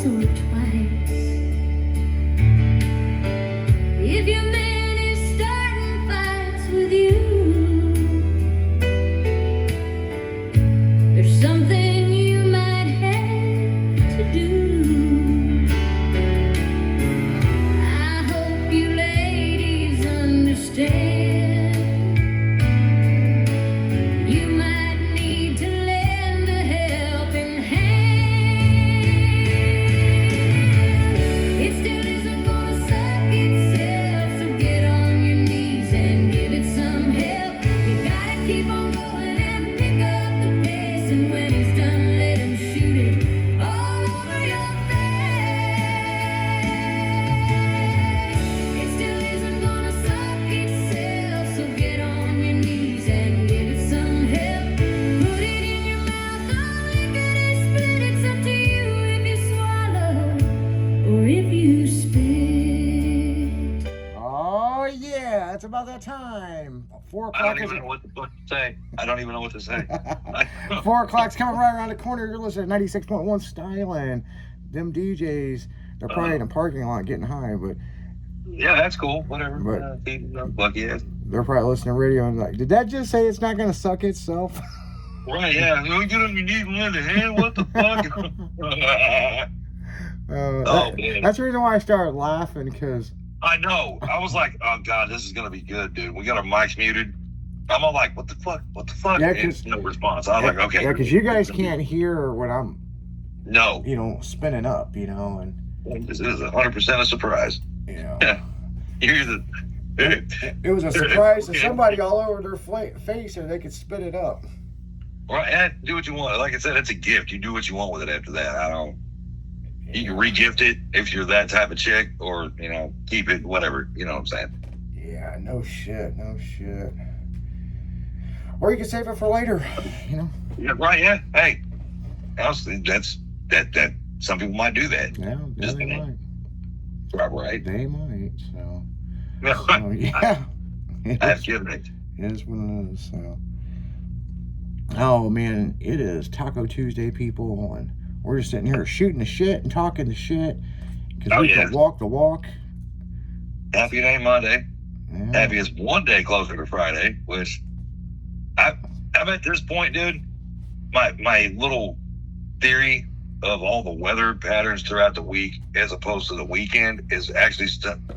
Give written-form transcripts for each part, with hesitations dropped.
once or twice. If your man is starting fights with you, there's something you might have to do. I hope you ladies understand. You might need to lend a helping hand. It still isn't gonna suck itself, so get on your knees and give it some help. You gotta keep on going and pick up the pace, and when he's done, let him shoot it all over your face. It still isn't gonna suck itself, so get on your knees and give it some help. Put it in your mouth, don't lickety split. It's up to you if you swallow or if you spit. Oh yeah, it's about that time. 4 I o'clock don't is even know what to say. I don't even know what to say. 4 o'clock's coming right around the corner. You're listening to 96.1 Styling. Them DJs, they're probably in a parking lot getting high, but Yeah, that's cool. Whatever. But- Lucky ass. they're probably listening to radio and like, did that just say it's not gonna suck itself? Right, yeah. You get on your knees and lend a hand. What the fuck? Man. That's the reason why I started laughing, because I know. I was like, oh god, this is gonna be good, dude. We got our mics muted. I'm all like, what the fuck? What the fuck? Yeah, And 'cause- no response. I was like, okay. yeah, because you guys can't hear when I'm, No. spinning up, and This is 100% a surprise. Yeah. You're the. It was a surprise to somebody all over their face, and they could spit it up. Right, and do what you want. Like I said, it's a gift. You do what you want with it after that. I don't. You can re-gift it if you're that type of chick, or keep it, whatever. You know what I'm saying? Yeah, no shit. Or you can save it for later, Yeah, right. Yeah. Hey, that's that. Some people might do that. Yeah, Just they kidding. might. Right. They might, so I yeah. have given it. It is what it is, so. Oh man, it is Taco Tuesday, people, and we're just sitting here shooting the shit and talking the shit, because we can walk the walk. Happy it ain't Monday. Yeah. Happy is one day closer to Friday, which I'm at this point, dude. My little theory of all the weather patterns throughout the week as opposed to the weekend is actually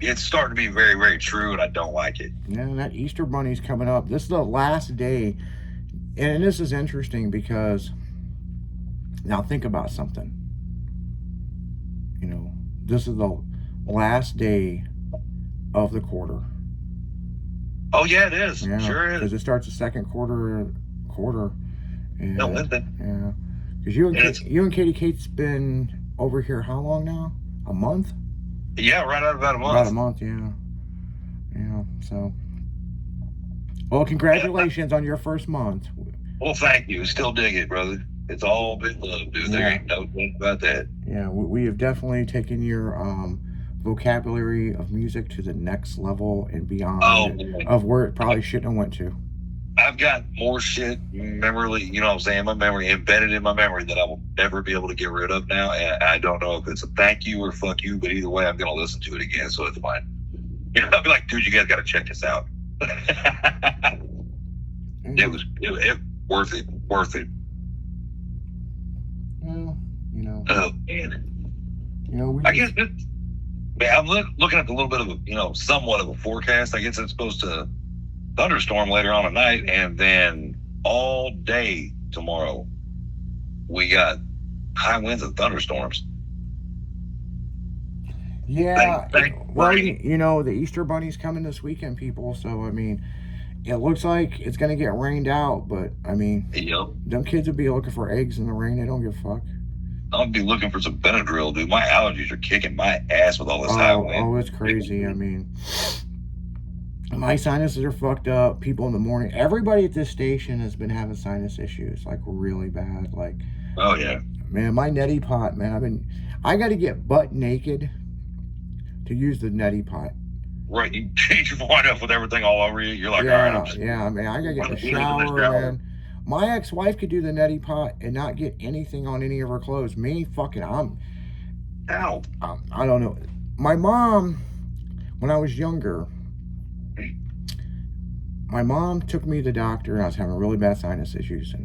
it's starting to be very, very true, and I don't like it. Yeah, that Easter Bunny's coming up. This is the last day, and this is interesting because now think about something. This is the last day of the quarter. Oh yeah, it is. Yeah, Sure is. because it starts the second quarter. And, No, Wednesday. yeah, because you and Katie Kate's been over here how long now? A month? Yeah, right out about a month. About a month, yeah. So. Well, congratulations on your first month. Well, thank you. Still dig it, brother. It's all been love, dude. There ain't no doubt about that. Yeah, we have definitely taken your vocabulary of music to the next level and beyond of where it probably shouldn't have went to. I've got more shit memory, you know what I'm saying, my memory embedded in my memory that I will never be able to get rid of now. And I don't know if it's a thank you or fuck you, but either way, I'm going to listen to it again, so it's fine. I'll be like, dude, you guys got to check this out. It was worth it. Well, Oh, man. we I guess I'm looking at a little bit of somewhat of a forecast. I guess it's supposed to thunderstorm later on at night, and then all day tomorrow we got high winds and thunderstorms. Yeah, well, Right. the Easter Bunny's coming this weekend, people. So it looks like it's gonna get rained out, but Yep. them kids would be looking for eggs in the rain. They don't give a fuck. I'll be looking for some Benadryl, dude. My allergies are kicking my ass with all this high wind. Oh, it's crazy. My sinuses are fucked up. People in the morning, everybody at this station has been having sinus issues, like really bad. Like, Oh yeah. man, my neti pot, man. I got to get butt naked to use the neti pot. Right. You wind up with everything all over you. You're like, all right, I'm just I got to get in the in the shower, shower. man. My ex-wife could do the neti pot and not get anything on any of her clothes. Me, fucking, Ow. I don't know. My mom, when I was younger, my mom took me to the doctor, and I was having really bad sinus issues,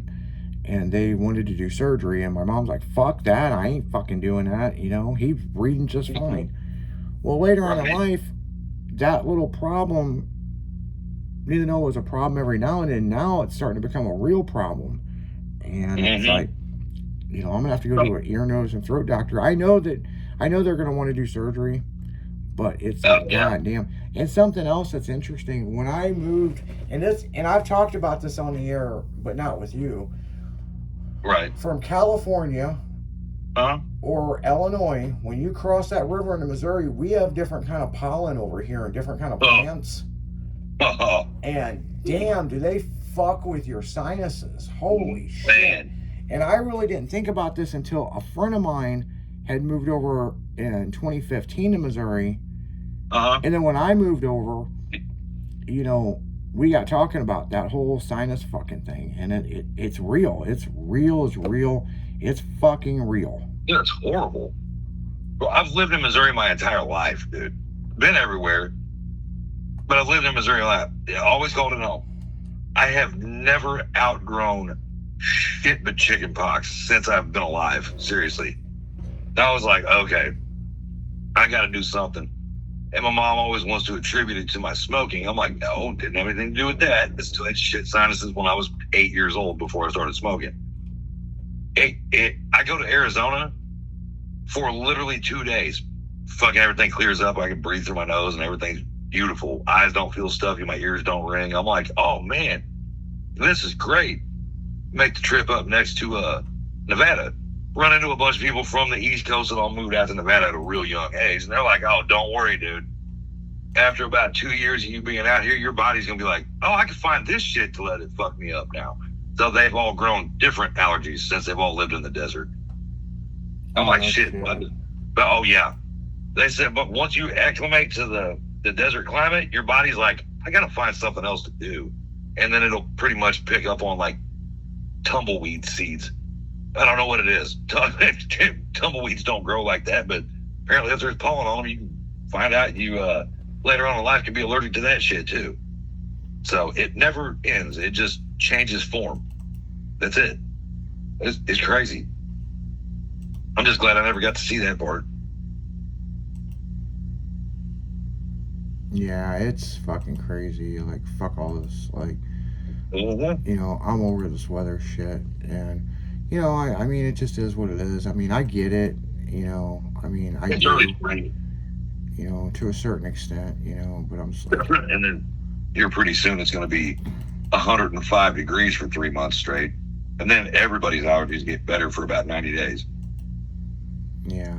and they wanted to do surgery, and my mom's like, fuck that, I ain't fucking doing that, he's breathing just fine. Well, later on in life, that little problem, didn't know it was a problem every now and then, now it's starting to become a real problem. And it's like, I'm gonna have to go to an ear, nose, and throat doctor. I know they're gonna want to do surgery, but it's like, goddamn. And something else that's interesting, when I moved, and I've talked about this on the air, but not with you. Right. From California or Illinois, when you cross that river into Missouri, we have different kind of pollen over here and different kind of plants. And damn, do they fuck with your sinuses. Holy shit. And I really didn't think about this until a friend of mine had moved over in 2015 to Missouri. And then when I moved over, we got talking about that whole sinus fucking thing. And it's real. It's real. It's fucking real. Yeah, it's horrible. Well, I've lived in Missouri my entire life, dude. Been everywhere. But I've lived in Missouri a lot. Always called it home. I have never outgrown shit but chicken pox since I've been alive. Seriously. I was like, okay, I got to do something. And my mom always wants to attribute it to my smoking. I'm like, no, didn't have anything to do with that. I still had shit sinuses when I was 8 years old before I started smoking. I go to Arizona for literally 2 days. Fucking everything clears up. I can breathe through my nose and everything's beautiful. Eyes don't feel stuffy. My ears don't ring. I'm like, oh man, this is great. Make the trip up next to Nevada. Run into a bunch of people from the East Coast that all moved out to Nevada at a real young age. And they're like, oh, don't worry, dude. After about 2 years of you being out here, your body's going to be like, oh, I can find this shit to let it fuck me up now. So they've all grown different allergies since they've all lived in the desert. I'm like, shit. But oh, yeah. They said, but once you acclimate to the desert climate, your body's like, I got to find something else to do. And then it'll pretty much pick up on like tumbleweed seeds. I don't know what it is. Tumbleweeds don't grow like that, but apparently if there's pollen on them, you can find out you later on in life can be allergic to that shit too. So it never ends. It just changes form. That's it. It's crazy. I'm just glad I never got to see that part. Yeah, it's fucking crazy. Like, fuck all this. Like, I'm over this weather shit. And, I mean, it just is what it is. I mean, I get it. I it's do, early spring. To a certain extent, but I'm just like... And then here pretty soon it's going to be 105 degrees for 3 months straight. And then everybody's allergies get better for about 90 days. Yeah.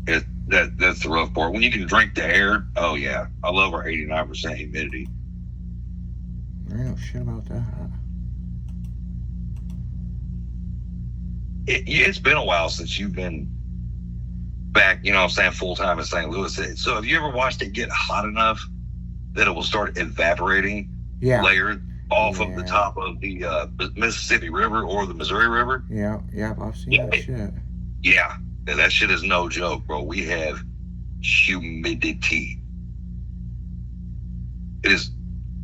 That's the rough part. When you can drink the air, oh yeah. I love our 89% humidity. I don't know shit about that. It's been a while since you've been back, I'm saying, full-time in St. Louis. So have you ever watched it get hot enough that it will start evaporating layered off of the top of the Mississippi River or the Missouri River? Yeah, I've seen that shit. Yeah, that shit is no joke, bro. We have humidity. It is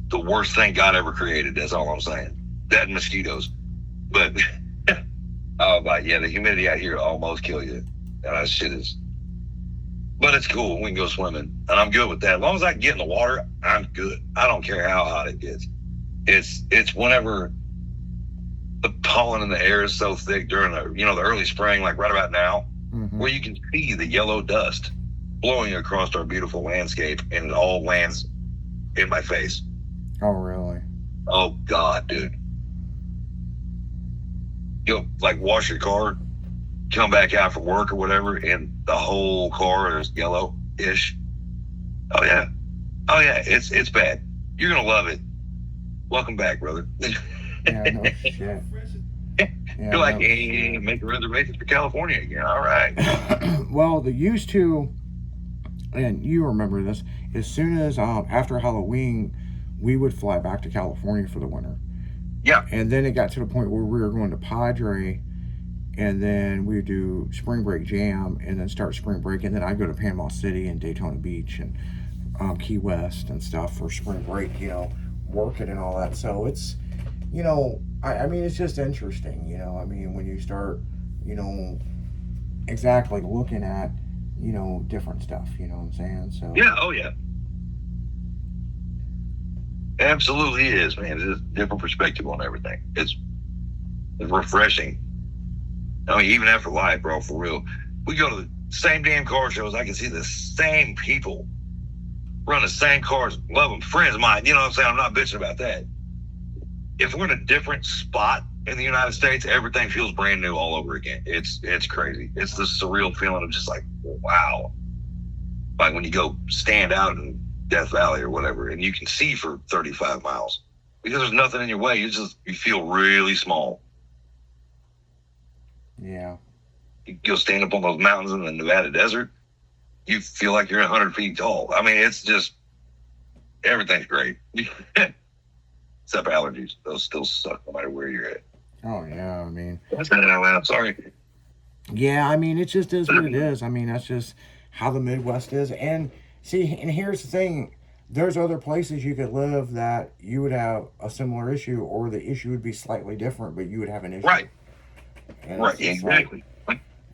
the worst thing God ever created. That's all I'm saying. That and mosquitoes. But, the humidity out here will almost kill you. And that shit is... But it's cool. We can go swimming. And I'm good with that. As long as I can get in the water, I'm good. I don't care how hot it gets. It's whenever the pollen in the air is so thick during the early spring, like right about now, where you can see the yellow dust blowing across our beautiful landscape, and it all lands in my face. Oh, really? Oh, God, dude. You'll, like, wash your car, come back out for work or whatever, and the whole car is yellow-ish. Oh, yeah. It's bad. You're going to love it. Welcome back, brother. Yeah, no shit. You're like, hey, make a reservation for California again. All right. Well, they used to, and you remember this, as soon as after Halloween, we would fly back to California for the winter. Yeah. And then it got to the point where we were going to Padre, and then we would do spring break jam, and then start spring break, and then I'd go to Panama City and Daytona Beach and Key West and stuff for spring break, working and all that. So it's, I mean, it's just interesting, I mean, when you start, exactly looking at, different stuff, you know what I'm saying? So Yeah, oh yeah. Absolutely is, man. It's a different perspective on everything. It's refreshing. I mean, even after life, bro, for real. We go to the same damn car shows. I can see the same people run the same cars, love them, friends of mine. You know what I'm saying? I'm not bitching about that. If we're in a different spot in the United States, everything feels brand new all over again. It's crazy. It's the surreal feeling of just like, wow. Like when you go stand out in Death Valley or whatever, and you can see for 35 miles because there's nothing in your way. You feel really small. yeah. You go stand up on those mountains in the Nevada desert, you feel like you're 100 feet tall. I mean, it's just, everything's great. Except allergies. Those still suck no matter where you're at. Oh yeah, I mean, I said it out loud, sorry. yeah, I mean, it just is what it is. I mean, that's just how the Midwest is. And see, and here's the thing: there's other places you could live that you would have a similar issue, or the issue would be slightly different, but you would have an issue. Right. And Right, it's just like, exactly.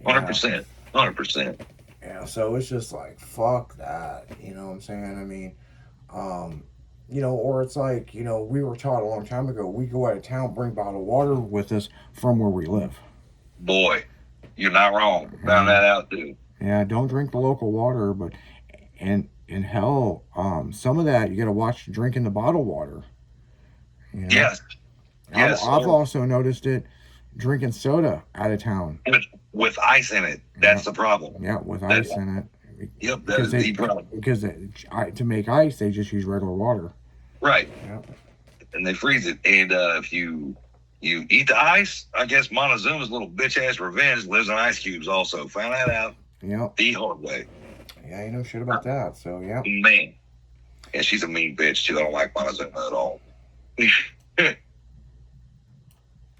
100%. 100%. yeah, so it's just like, fuck that. You know what I'm saying? I mean, or it's like, we were taught a long time ago, we go out of town, bring bottled water with us from where we live. Boy, you're not wrong. Found that out too. Yeah, don't drink the local water, but and hell, some of that you got to watch drinking the bottled water. Yes. Yes. I've also noticed it drinking soda out of town. With ice in it. That's the problem. Yeah, with ice in it. Yep, that's the problem. Because to make ice, they just use regular water. Right. Yep. And they freeze it. And if you eat the ice, I guess Montezuma's little bitch ass revenge lives on ice cubes also. Found that out Yep. the hard way. Yeah, you know shit about that. So yeah. Man. And she's a mean bitch too. I don't like Montezuma at all.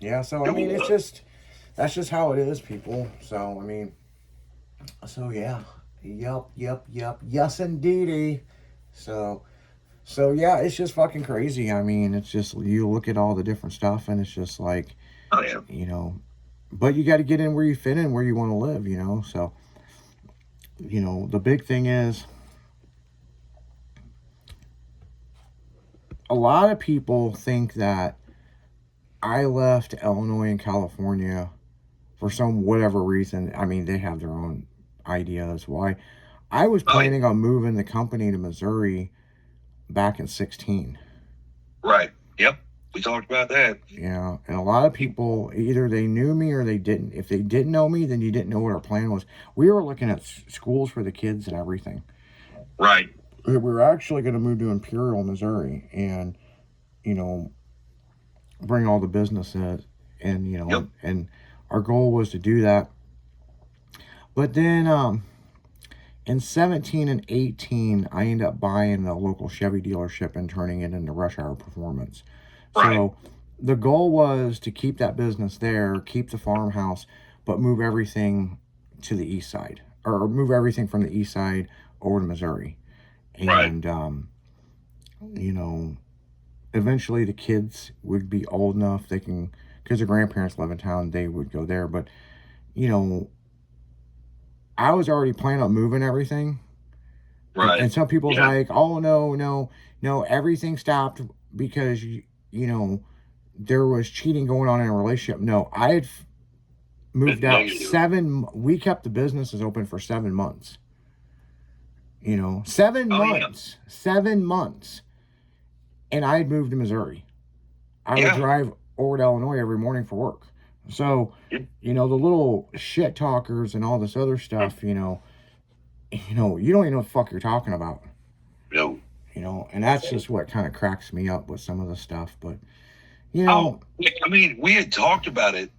Yeah, so I mean, that's just how it is, people. So I mean, so yeah. Yep. Yes, indeedy. So yeah, it's just fucking crazy. I mean, it's just, you look at all the different stuff, and it's just like, Oh yeah. But you got to get in where you fit in, where you want to live, So, the big thing is, a lot of people think that I left Illinois and California for some whatever reason. I mean, they have their own ideas why. I was planning on moving the company to Missouri back in 2016. Right. Yep. We talked about that. Yeah, and a lot of people, either they knew me or they didn't. If they didn't know me, then you didn't know what our plan was. We were looking at schools for the kids and everything. Right. We were actually going to move to Imperial, Missouri, and bring all the businesses, and Yep. and our goal was to do that. But then in 17 and 18, I ended up buying the local Chevy dealership and turning it into Rush Hour Performance. Right. So the goal was to keep that business there, keep the farmhouse, but move everything to the east side, or move everything from the east side over to Missouri. And, eventually the kids would be old enough, they can, because their grandparents live in town, they would go there. But, I was already planning on moving everything. Right. And some people's Yeah. like, oh, no, everything stopped because, there was cheating going on in a relationship. No, I had moved out we kept the businesses open for 7 months. 7 months. 7 months. And I had moved to Missouri. I would drive over to Illinois every morning for work. So, the little shit talkers and all this other stuff, you don't even know what the fuck you're talking about. No. And that's just what kind of cracks me up with some of the stuff. But, I mean, we had talked about it,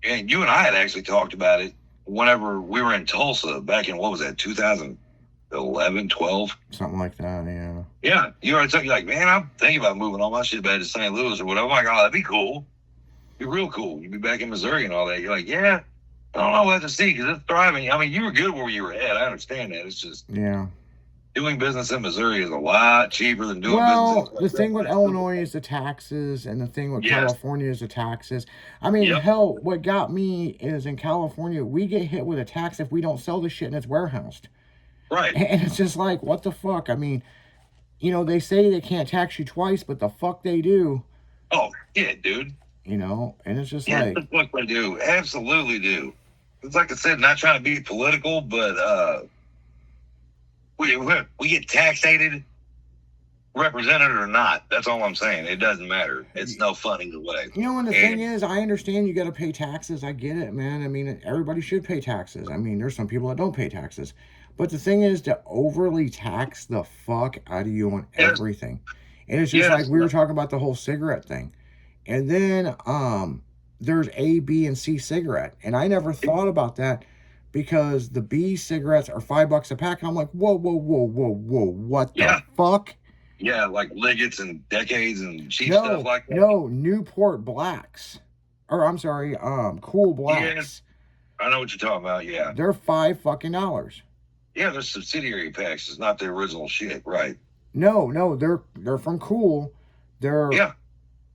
and you and I had actually talked about it whenever we were in Tulsa back in, what was that, 2011, 12? Something like that, yeah. Yeah. You already told me, like, man, I'm thinking about moving all my shit back to St. Louis or whatever. I'm like, oh, that'd be cool. Be real cool. You'd be back in Missouri and all that. You're like, yeah, I don't know what to see because it's thriving. I mean, you were good where you were at. I understand that. It's just Yeah. doing business in Missouri is a lot cheaper than doing Well, business. the thing with Illinois is the taxes, and the thing with Yes. California is the taxes. I mean, Yep. hell, what got me is in California, we get hit with a tax if we don't sell the shit and it's warehoused. Right. And it's just like, what the fuck? I mean, you know, they say they can't tax you twice, but the fuck they do, Oh, yeah, dude. you know? And it's just Yeah, like, the fuck they do. Absolutely do. It's like I said, not trying to be political, but we get taxated, represented or not. That's all I'm saying. It doesn't matter. It's no fun either way. you know, and the thing is, I understand you got to pay taxes. I get it, man. I mean, everybody should pay taxes. I mean, there's some people that don't pay taxes. But the thing is to overly tax the fuck out of you on Yes. everything. And it's just Yes. like we were talking about the whole cigarette thing. And then there's A, B, and C cigarette. And I never thought about that because the B cigarettes are $5 a pack. And I'm like, whoa, what the Yeah. fuck? Yeah, like Liggets and Decades and cheap stuff like that. No, Newport Blacks. Or I'm sorry, Cool Blacks. I know what you're talking about. Yeah. They're $5. Yeah, they're subsidiary packs. It's not the original shit. Right. No, they're from Cool. Yeah.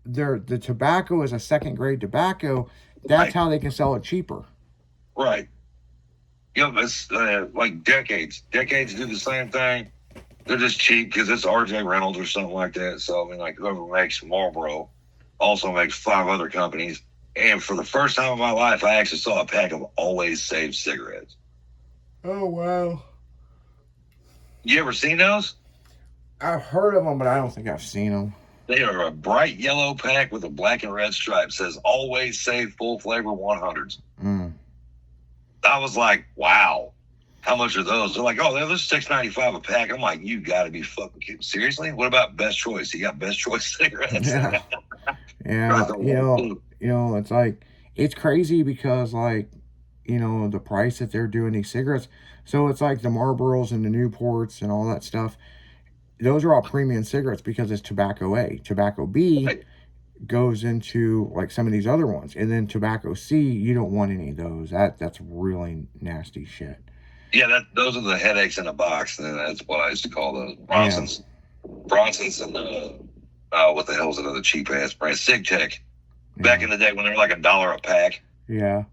The tobacco is a second grade tobacco. That's Right. how they can sell it cheaper. Right. Yep, it's like Decades. Decades do the same thing. They're just cheap because it's RJ Reynolds or something like that. So, I mean, like whoever makes Marlboro also makes 5 other companies. And for the first time in my life, I actually saw a pack of Always Save cigarettes. Oh wow! You ever seen those? I've heard of them, but I don't think I've seen them. They are a bright yellow pack with a black and red stripe. Says Always Save Full Flavor 100s. I was like, wow. How much are those? They're like, oh, they're $6.95 a pack. I'm like, you got to be fucking kidding. Seriously? What about Best Choice? You got Best Choice cigarettes? Yeah. Yeah, you know, it's like, it's crazy because, like, you know, the price that they're doing these cigarettes. So it's like the Marlboros and the Newports and all that stuff. Those are all premium cigarettes because it's tobacco A. Tobacco B Right. goes into like some of these other ones. And then tobacco C, you don't want any of those. That's really nasty shit. Yeah, those are the headaches in a box. And that's what I used to call those. Bronson's and what the hell's another cheap ass brand? SigTech. Back in the day when they were like $1 a pack. Yeah.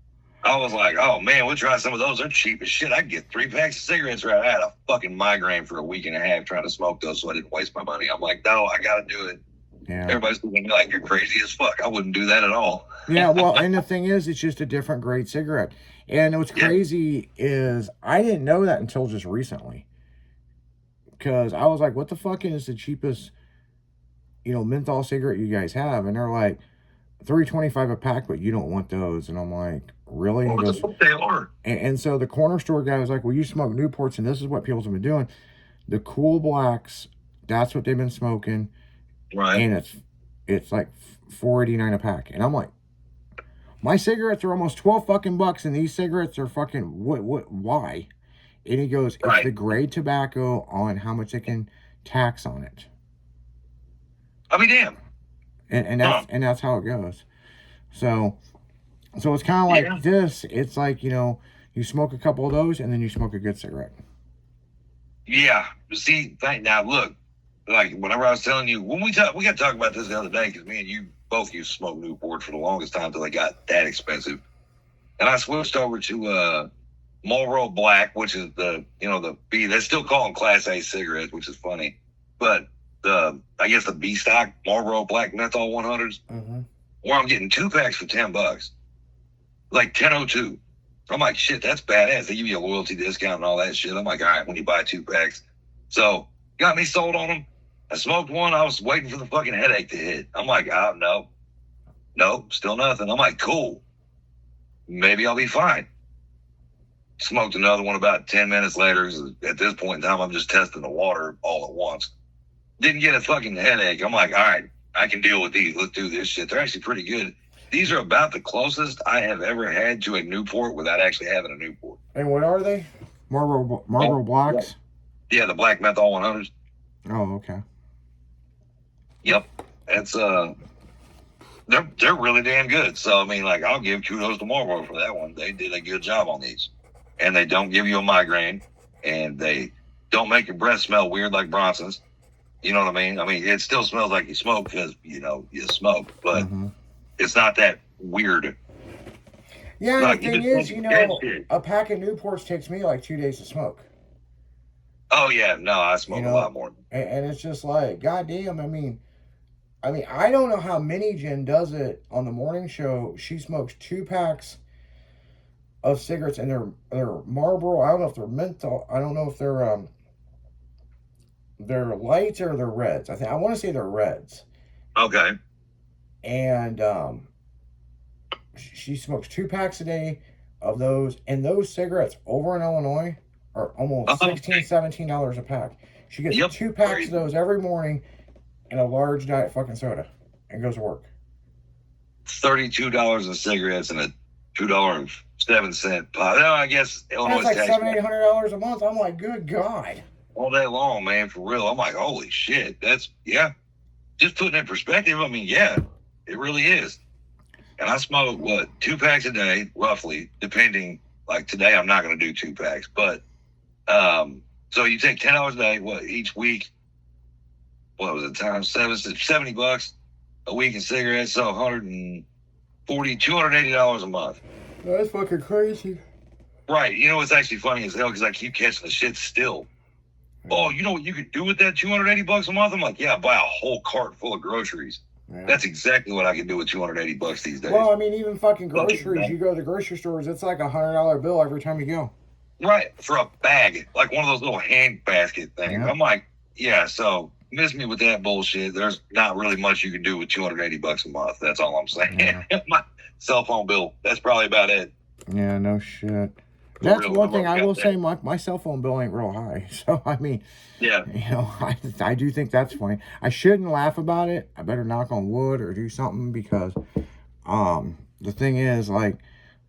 I was like, oh man, we'll try some of those. They're cheap as shit. I could get 3 packs of cigarettes right. I had a fucking migraine for a week and a half trying to smoke those, so I didn't waste my money. I'm like, no, I gotta do it. Yeah. Everybody's looking at me like you're crazy as fuck. I wouldn't do that at all. Yeah, well, and the thing is, it's just a different grade cigarette. And what's crazy is I didn't know that until just recently. Because I was like, what the fuck is the cheapest, you know, menthol cigarette you guys have? And they're like, $3.25 a pack, but you don't want those. And I'm like, really? And he goes, They are. and so the corner store guy was like, well, you smoke Newports, and this is what people have been doing. The Cool Blacks, that's what they've been smoking. Right. And it's like $4.89 a pack. And I'm like, my cigarettes are almost 12 fucking bucks, and these cigarettes are fucking why? And he goes, it's Right. the grade tobacco on how much they can tax on it. I'll be damned. And that's how it goes. So it's kind of like this. It's like, you know, you smoke a couple of those and then you smoke a good cigarette. Yeah. See, now look, like whenever I was telling you, when we got to talk about this the other day, because me and you both used to smoke Newport for the longest time until they got that expensive. And I switched over to Marlboro Black, which is the B. They still call them Class A cigarettes, which is funny. But I guess the B stock Marlboro Black Menthol 100s, where I'm getting 2 packs for $10, like 10.02. I'm like, shit, that's badass. They give you a loyalty discount and all that shit. I'm like, all right, when you buy 2 packs. So got me sold on them. I smoked one. I was waiting for the fucking headache to hit. I'm like, oh, no, still nothing. I'm like, cool. Maybe I'll be fine. Smoked another one about 10 minutes later. At this point in time, I'm just testing the water all at once. Didn't get a fucking headache. I'm like, all right, I can deal with these. Let's do this shit. They're actually pretty good. These are about the closest I have ever had to a Newport without actually having a Newport. And what are they? Marlboro Blacks? Yeah, the Black Menthol 100s. Oh, okay. Yep. That's they're really damn good. So I mean, like, I'll give kudos to Marlboro for that one. They did a good job on these, and they don't give you a migraine, and they don't make your breath smell weird like Bronson's. You know what I mean? I mean, it still smells like you smoke because you smoke, but it's not that weird. Yeah, Like, the you thing just is, smoke that shit. a pack of Newports takes me like 2 days to smoke. Oh yeah, no, I smoke a lot more. And it's just like, goddamn. I mean, I don't know how Mini Jen does it on the morning show. She smokes 2 packs of cigarettes, and they're Marlboro. I don't know if they're menthol. I don't know if they're lights or they're reds. I want to say they're reds. Okay. And she smokes 2 packs a day of those, and those cigarettes over in Illinois are almost $16-17 a pack. She gets 2 packs of those every morning and a large diet fucking soda and goes to work. $32 in cigarettes and a $2.07 pot. No, I guess Illinois That's like tax $700-800 a month. I'm like, good God. all day long, man, for real. I'm like, holy shit. That's, yeah. Just putting it in perspective, I mean, yeah, it really is. And I smoke, 2 packs a day, roughly, depending. Like today, I'm not going to do 2 packs. But, so you take $10 a day, each week, what was it, times 7, $70 a week in cigarettes, so $280 a month. That's fucking crazy. Right. You know, it's actually funny as hell because I keep catching the shit still. Oh, you know what you could do with that $280 a month? I'm like, yeah, buy a whole cart full of groceries. Yeah. That's exactly what I can do with $280 these days. Well, I mean, even fucking groceries. You go to the grocery stores, it's like $100 bill every time you go. Right, for a bag, like one of those little hand basket things. Yeah. I'm like, yeah, so miss me with that bullshit. There's not really much you can do with $280 a month. That's all I'm saying. Yeah. My cell phone bill, that's probably about it. Yeah, no shit. That's one thing I will say. My cell phone bill ain't real high. So, I mean, yeah, I do think that's funny. I shouldn't laugh about it. I better knock on wood or do something because the thing is, like,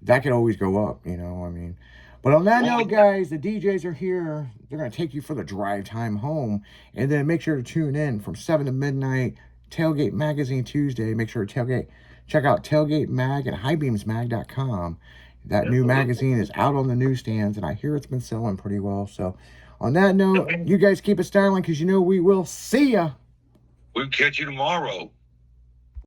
that could always go up, I mean. But on that note, guys, the DJs are here. They're going to take you for the drive time home. And then make sure to tune in from 7 to midnight. Tailgate Magazine Tuesday. Make sure to check out Tailgate Mag at highbeamsmag.com. That new magazine is out on the newsstands, and I hear it's been selling pretty well. So, on that note, you guys keep it styling because we will see ya. We'll catch you tomorrow.